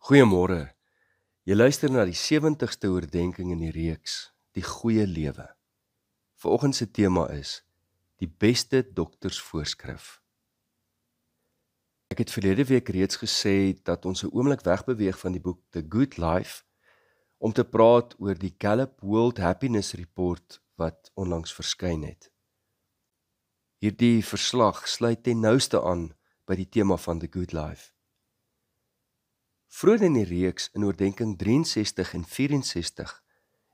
Goeiemôre. Jy luister na die 70ste oordeenking in die reeks, Die Goeie Lewe. Vanoggend se tema is die beste doktersvoorskrif. Ek het verlede week reeds gesê dat ons 'n oomblik wegbeweeg van die boek The Good Life om te praat oor die Gallup World Happiness Report wat onlangs verskyn het. Hierdie verslag sluit ten nouste aan by die tema van The Good Life. Vroeër in die reeks in oordeenking 63 en 64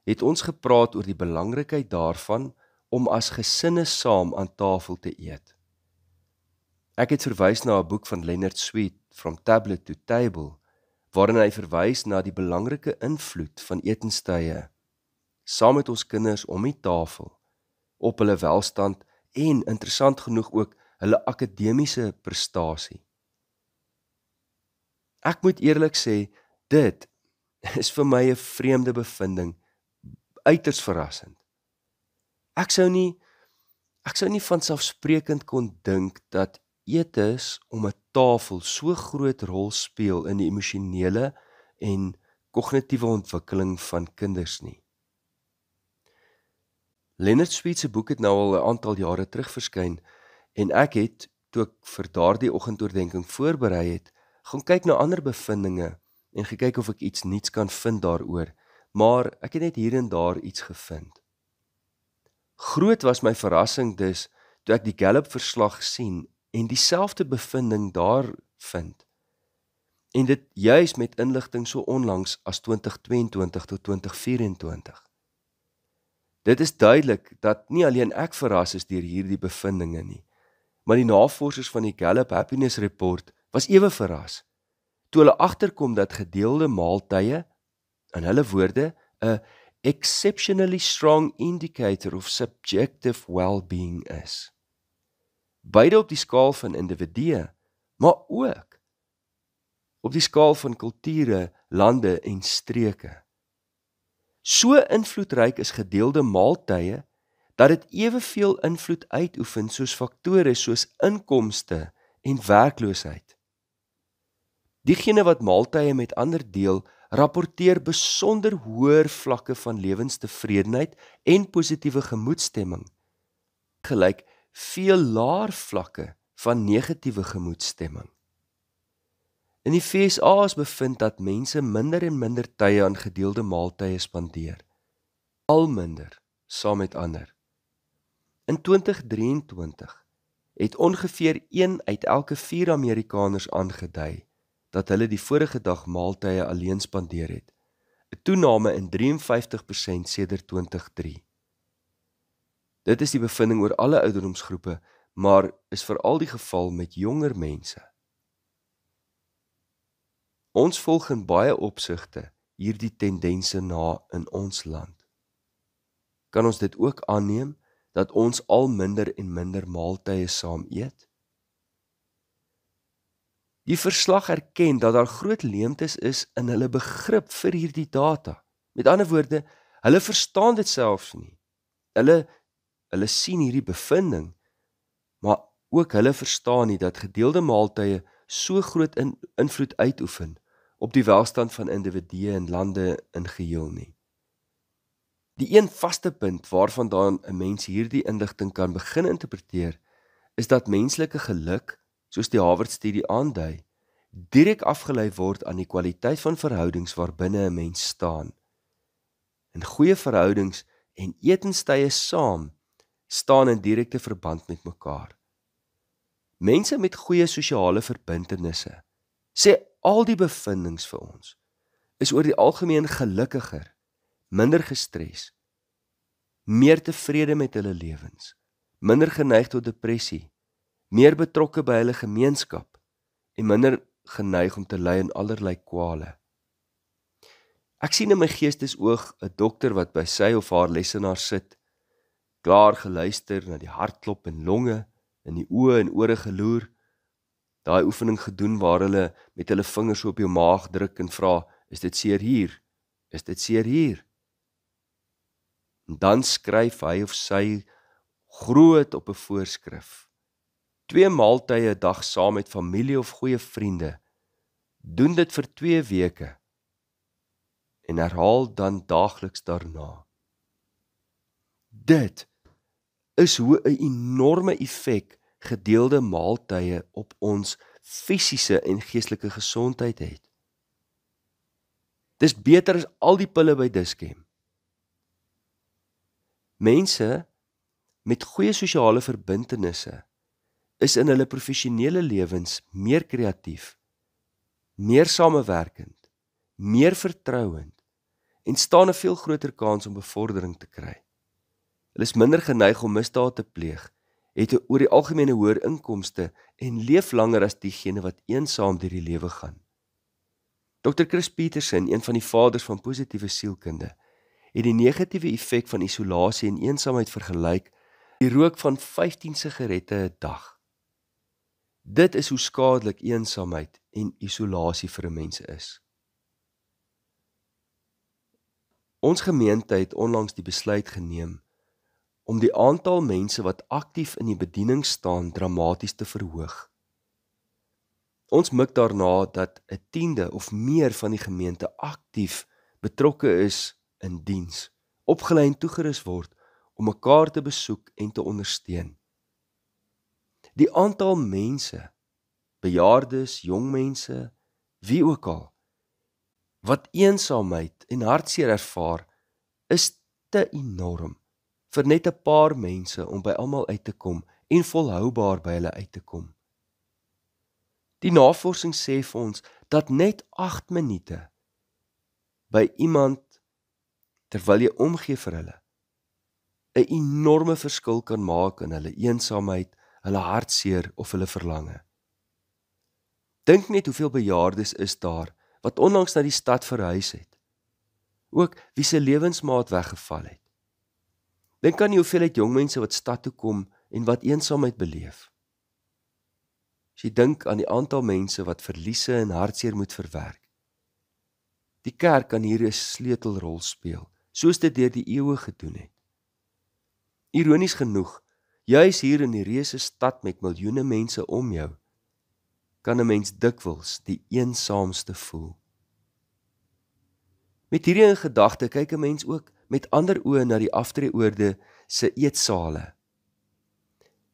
het ons gepraat oor die belangrikheid daarvan om as gesinne saam aan tafel te eet. Ek het verwys na 'n boek van Leonard Sweet, From Tablet to Table, waarin hy verwys na die belangrike invloed van etenstye saam met ons kinders om die tafel op hulle welstand en interessant genoeg ook hulle akademiese prestasie. Ek moet eerlik sê, dit is vir my 'n vreemde bevinding, uiters verrassend. Ek sou nie vanselfsprekend kon dink dat etes om 'n tafel so groot rol speel in die emosionele en kognitiewe ontwikkeling van kinders nie. Leonard Sweet se boek het nou al 'n aantal jare terug verskyn en ek het, toe ek vir daardie oggendoordenking voorberei het, gaan kyk na ander bevindinge en gekyk of ek iets nuuts kan vind daaroor, maar ek het net hier en daar iets gevind. Groot was my verrassing dus toe ek die Gallup verslag sien en dieselfde bevinding daar vind. En dit juis met inligting so onlangs as 2022 tot 2024. Dit is duidelik dat nie alleen ek verras is deur hierdie bevindinge nie, maar die navorsers van die Gallup Happiness Report was ewe verras, toe hulle agterkom dat gedeelde maaltye, in hulle woorde, 'n exceptionally strong indicator of subjective well-being is. Beide op die skaal van individue, maar ook op die skaal van kulture, lande en streke. So invloedryk is gedeelde maaltye, dat dit eweveel invloed uitoefen soos faktore soos inkomste en werkloosheid. Diegene wat maaltye met ander deel, rapporteer besonder hoër vlakke van lewenstevredenheid en positiewe gemoedstemming, gelyk veel laer vlakke van negatiewe gemoedstemming. In die VSA is bevind dat mense minder en minder tye aan gedeelde maaltye spandeer, al minder, saam met ander. In 2023 het ongeveer 1 uit elke 4 Amerikaners aangedui dat hulle die vorige dag maaltye alleen spandeer het, 'n toename in 53% sedert 2003. Dit is die bevinding oor alle ouderdomsgroepe, maar is veral die geval met jonger mense. Ons volg in baie opsigte hierdie tendense na in ons land. Kan ons dit ook aanneem dat ons al minder en minder maaltye saam eet? Die verslag erken dat daar groot leemtes is in hulle begrip vir hierdie data. Met ander woorde, hulle verstaan dit selfs nie. Hulle sien hierdie bevinding, maar ook hulle verstaan nie dat gedeelde maaltye so groot invloed uitoefen op die welstand van individue en lande in geheel nie. Die een vaste punt waarvandaan 'n mens hierdie inligting kan begin interpreteer, is dat menslike geluk, soos die Harvard-studie aandui, direk afgelei word aan die kwaliteit van verhoudings waarbinne 'n mens staan. In goeie verhoudings en etenstye saam staan in direkte verband met mekaar. Mense met goeie sosiale verbintenisse, sê al die bevindings vir ons, is oor die algemeen gelukkiger, minder gestres, meer tevrede met hulle lewens, minder geneig tot depressie, meer betrokke by hulle gemeenskap en minder geneig om te ly in allerlei kwale. Ek sien in my geestesoog 'n dokter wat by sy of haar lesenaar sit, klaar geluister na die hartklop en longe, in die oë en ore geloer, daai oefening gedoen waar hulle met hulle vingers op jou maag druk en vra, is dit seer hier? Is dit seer hier? En dan skryf hy of sy groot op 'n voorskrif. 2 maaltye 'n dag saam met familie of goeie vriende Doen dit vir 2 weke en herhaal dan daagliks daarna. Dit is hoe 'n enorme effek gedeelde maaltye op ons fisiese en geestelike gesondheid het. Dis beter as al die pille by Dischem. Mense met goeie sosiale verbintenisse is in hulle professionele lewens meer kreatief, meer samewerkend, meer vertrouend en staan 'n veel groter kans om bevordering te kry. Hulle is minder geneig om misdaad te pleeg, het oor die algemene hoër inkomste en leef langer as diegene wat eensaam deur die lewe gaan. Dr. Chris Peterson, een van die vaders van positiewe sielkunde, het die negatiewe effek van isolasie en eensaamheid vergelyk die rook van 15 sigarette 'n dag. Dit is hoe skadelik eensaamheid en isolasie vir 'n mens is. Ons gemeente het onlangs die besluit geneem om die aantal mense wat aktief in die bediening staan dramaties te verhoog. Ons mik daarna dat 1/10 of meer van die gemeente aktief betrokke is in diens, opgelei en toegerus word om mekaar te besoek en te ondersteun. Die aantal mense, bejaardes, jong mense, wie ook al, wat eensaamheid en hartseer ervaar, is te enorm vir net 'n paar mense om by almal uit te kom en volhoubaar by hulle uit te kom. Die navorsing sê vir ons dat net 8 minute by iemand terwyl jy omgee vir hulle 'n enorme verskil kan maak in hulle eensaamheid, hulle hartseer of hulle verlange. Dink net hoeveel bejaardes is daar wat onlangs na die stad verhuis het. Ook wie se lewensmaat weggeval het. Dink aan die hoeveelheid jong mense wat stad toe kom en wat eensaamheid beleef. As jy dink aan die aantal mense wat verliese en hartseer moet verwerk. Die kerk kan hier 'n sleutelrol speel, soos dit deur die eeue gedoen het. Ironies genoeg, juis hier in die reuse stad met miljoene mense om jou, kan 'n mens dikwels die eensaamste voel. Met hierdie in gedagte kyk 'n mens ook met ander oë na die aftreeoorde se eetsale.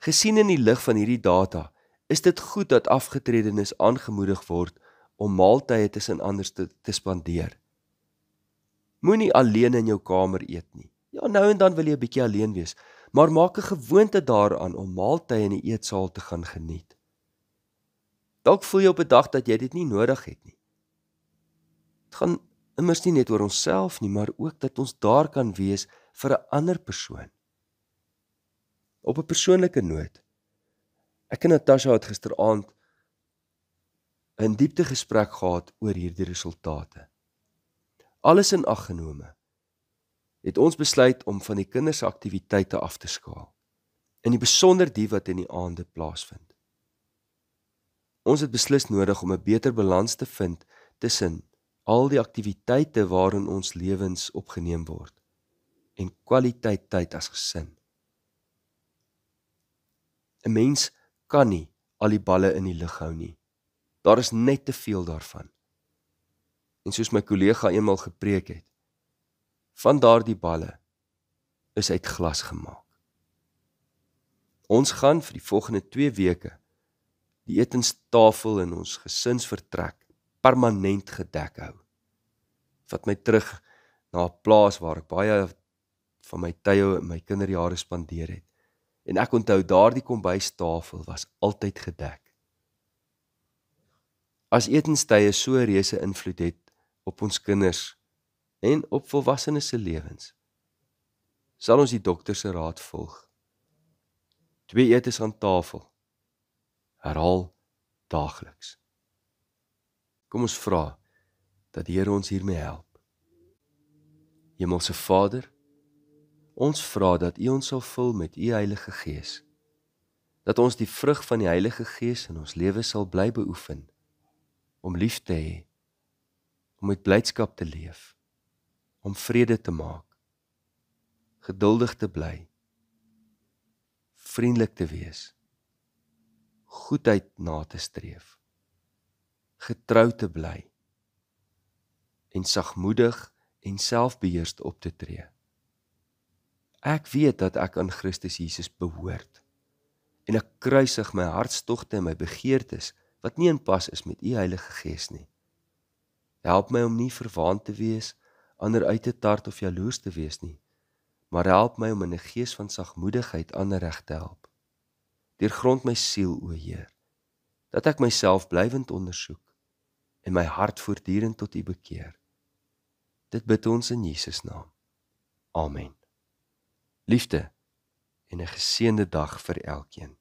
Gesien in die lig van hierdie data, is dit goed dat afgetredenes aangemoedig word om maaltye tussen anders te spandeer. Moenie alleen in jou kamer eet nie. Ja, nou en dan wil jy 'n bietjie alleen wees, maar maak 'n gewoonte daaraan om maaltye in die eetsaal te gaan geniet. Dalk voel jy op 'n dag dat jy dit nie nodig het nie. Dit gaan immers nie net oor onsself nie, maar ook dat ons daar kan wees vir 'n ander persoon. Op 'n persoonlike noot. Ek en Natasha het gisteraand 'n diepte gesprek gehad oor hierdie resultate. Alles in ag genome, het ons besluit om van die kinders se aktiwiteite af te skaal, in die besonder die wat in die aande plaasvind. Ons het beslis nodig om 'n beter balans te vind tussen al die aktiwiteite waarin ons lewens opgeneem word en kwaliteit tyd as gesin. 'n Mens kan nie al die balle in die lug hou nie. Daar is net te veel daarvan. En soos my kollega eenmal gepreek het, van daardie balle is uit glas gemaak. Ons gaan vir die volgende 2 weke die etenstafel in ons gesinsvertrek permanent gedek hou. Vat my terug na 'n plaas waar ek baie van my tye in my kinderjare spandeer het. En ek onthou daardie kombuistafel was altyd gedek. As etenstye so 'n reuse invloed het op ons kinders en op volwassenes se lewens, sal ons die dokter se raad volg. 2 etes aan tafel. Herhaal daagliks. Kom ons vra dat die Here ons hiermee help. Hemelse Vader, ons vra dat U ons sal vul met U Heilige Gees, dat ons die vrug van die Heilige Gees in ons lewe sal bly beoefen, om lief te hê, om met blydskap te leef, om vrede te maak, geduldig te bly, vriendelik te wees, goedheid na te streef, getrou te bly en sagmoedig en selfbeheerst op te tree. Ek weet dat ek aan Christus Jesus behoort en ek kruisig my hartstogte en my begeertes wat nie in pas is met U Heilige Gees nie. Help my om nie verwaand te wees, ander uit te tart of jaloers te wees nie, maar help my om in 'n gees van sagmoedigheid ander reg te help. Deurgrond my siel, o Heer, dat ek myself blywend ondersoek en my hart voortdurend tot U bekeer. Dit bid ons in Jesus naam. Amen. Liefde en 'n geseënde dag vir elkeen.